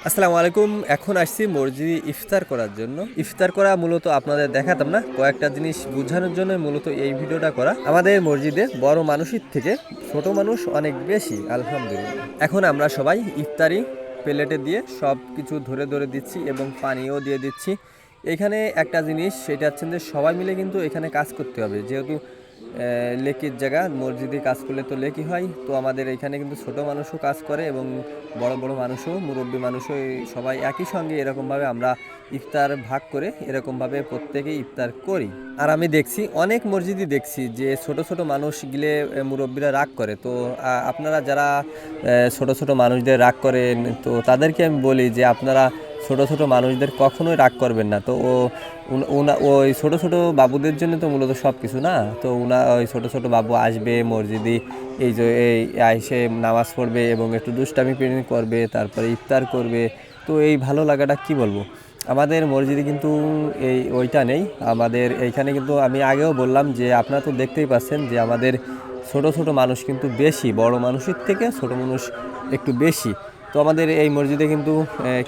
আসসালামু আলাইকুম। এখন আসছি মসজিদে ইফতার করার জন্য। ইফতার করা মূলত আপনাদের দেখাতাম না, কয়েকটা জিনিস বোঝানোর জন্য মূলত এই ভিডিওটা করা। আমাদের মসজিদে বড় মানুষের থেকে ছোট মানুষ অনেক বেশি, আলহামদুলিল্লাহ। এখন আমরা সবাই ইফতারি প্লেটে দিয়ে সব কিছু ধরে ধরে দিচ্ছি এবং পানিও দিয়ে দিচ্ছি। এখানে একটা জিনিস, সেটা হচ্ছে যে সবাই মিলে কিন্তু এখানে কাজ করতে হবে, যেহেতু লেকির জায়গা, মসজিদে কাজ করলে তো লেকি হয়। তো আমাদের এখানে কিন্তু ছোট মানুষও কাজ করে এবং বড় বড় মানুষও, মুরব্বী মানুষও, সবাই একই সঙ্গে এরকমভাবে আমরা ইফতার ভাগ করে এরকমভাবে প্রত্যেকেই ইফতার করি। আর আমি দেখছি অনেক মসজিদই দেখছি যে ছোট ছোট মানুষ গিলে মুরব্বীরা রাগ করে। তো আপনারা যারা ছোট ছোট মানুষদের রাগ করেন, তো তাদেরকে আমি বলি যে আপনারা ছোট ছোট মানুষদের কখনোই রাগ করবেন না। তো ওই ছোট ছোট বাবুদের জন্য তো মূলত সব কিছু না। তো ওই ছোট ছোট বাবু আসবে মসজিদে, এই যে এই আইসে নামাজ পড়বে এবং একটু দুষ্টামি পিটামি করবে, তারপরে ইফতার করবে। তো এই ভালো লাগাটা কি বলবো, আমাদের মসজিদে কিন্তু ওইটা নেই। আমাদের এইখানে কিন্তু আমি আগেও বললাম যে আপনারা তো দেখতেই পাচ্ছেন যে আমাদের ছোট ছোট মানুষ কিন্তু বেশি, বড় মানুষের থেকে ছোট মানুষ একটু বেশি। তো আমাদের এই মসজিদে কিন্তু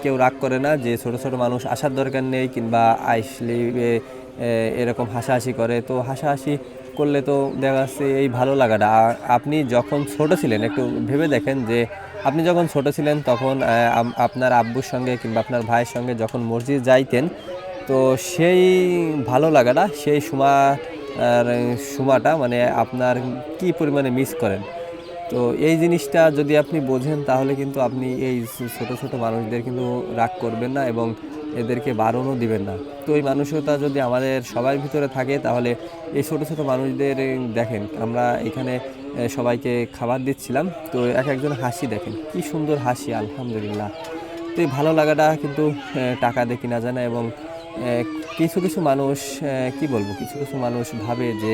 কেউ রাগ করে না যে ছোট ছোট মানুষ আসার দরকার নেই, কিংবা আইসলি এরকম হাসাহাসি করে। তো হাসাহাসি করলে তো দেখা যাচ্ছে এই ভালো লাগাটা। আপনি যখন ছোট ছিলেন একটু ভেবে দেখেন যে আপনি যখন ছোট ছিলেন তখন আপনার আব্বুর সঙ্গে কিংবা আপনার ভাইয়ের সঙ্গে যখন মসজিদ যাইতেন, তো সেই ভালো লাগাটা, সেই সময়টা মানে আপনার কি পরিমাণে মিস করেন। তো এই জিনিসটা যদি আপনি বোঝেন তাহলে কিন্তু আপনি এই ছোট ছোট মানুষদের কিন্তু রাগ করবেন না এবং এদেরকে বারণও দিবেন না। তো এই মানসিকতা যদি আমাদের সবার ভিতরে থাকে তাহলে এই ছোট ছোট মানুষদের দেখেন, আমরা এখানে সবাইকে খাবার দিচ্ছিলাম, তো এক একজন হাসি দেখেন, কি সুন্দর হাসি, আলহামদুলিল্লাহ। তো এই ভালো লাগাটা কিন্তু টাকা দিয়ে কিনা যায় না। এবং কিছু কিছু মানুষ, কি বলবো, কিছু কিছু মানুষ ভাবে যে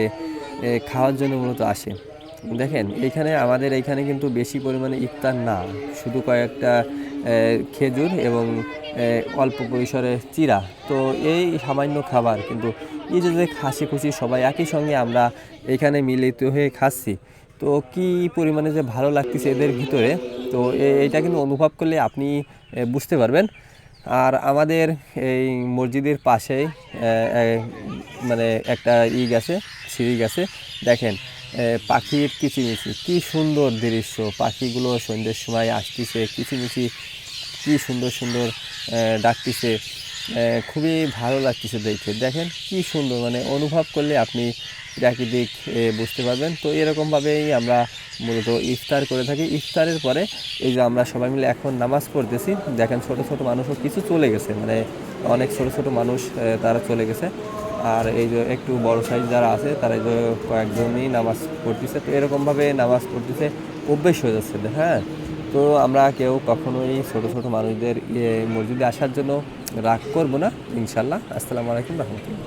খাওয়ার জন্য মূলত আসে। দেখেন আমাদের এইখানে কিন্তু বেশি পরিমাণে ইফতার না, শুধু কয়েকটা খেজুর এবং অল্প পরিসরে চিরা। তো এই সামান্য খাবার কিন্তু এই যে হাসি খুশি সবাই একই সঙ্গে আমরা এখানে মিলিত হয়ে খাচ্ছি, তো কি পরিমাণে যে ভালো লাগতেছে এদের ভিতরে। তো এইটা কিন্তু অনুভব করলে আপনি বুঝতে পারবেন। আর আমাদের এই মসজিদের পাশেই মানে একটা গেছে, সিঁড়ি গেছে, দেখেন পাখির কিচিমিচি, কি সুন্দর দৃশ্য। পাখিগুলো সন্ধ্যের সময় আসতেছে কিচিমিচি, কি সুন্দর সুন্দর ডাকতেছে, খুবই ভালো লাগতেছে দেখে। দেখেন কি সুন্দর, মানে অনুভব করলে আপনি প্রাকৃতিক বুঝতে পারবেন। তো এরকমভাবেই আমরা মূলত ইফতার করে থাকি। ইফতারের পরে এই যে আমরা সবাই মিলে এখন নামাজ পড়তেছি, দেখেন ছোট ছোট মানুষও কিছু চলে গেছে, মানে অনেক ছোট ছোট মানুষ তারা চলে গেছে। আর এই যে একটু বড় সাইজ যারা আছে তারা এই যে কয়েকজনই নামাজ পড়তেছে। তো এরকমভাবে নামাজ পড়তেছে, অভ্যেস হয়ে যাচ্ছে। হ্যাঁ, তো আমরা কেউ কখনোই ছোট ছোট মানুষদের মসজিদে আসার জন্য রাগ করব না, ইনশাল্লাহ। আসসালামু আলাইকুম রহমতুল্লাহ।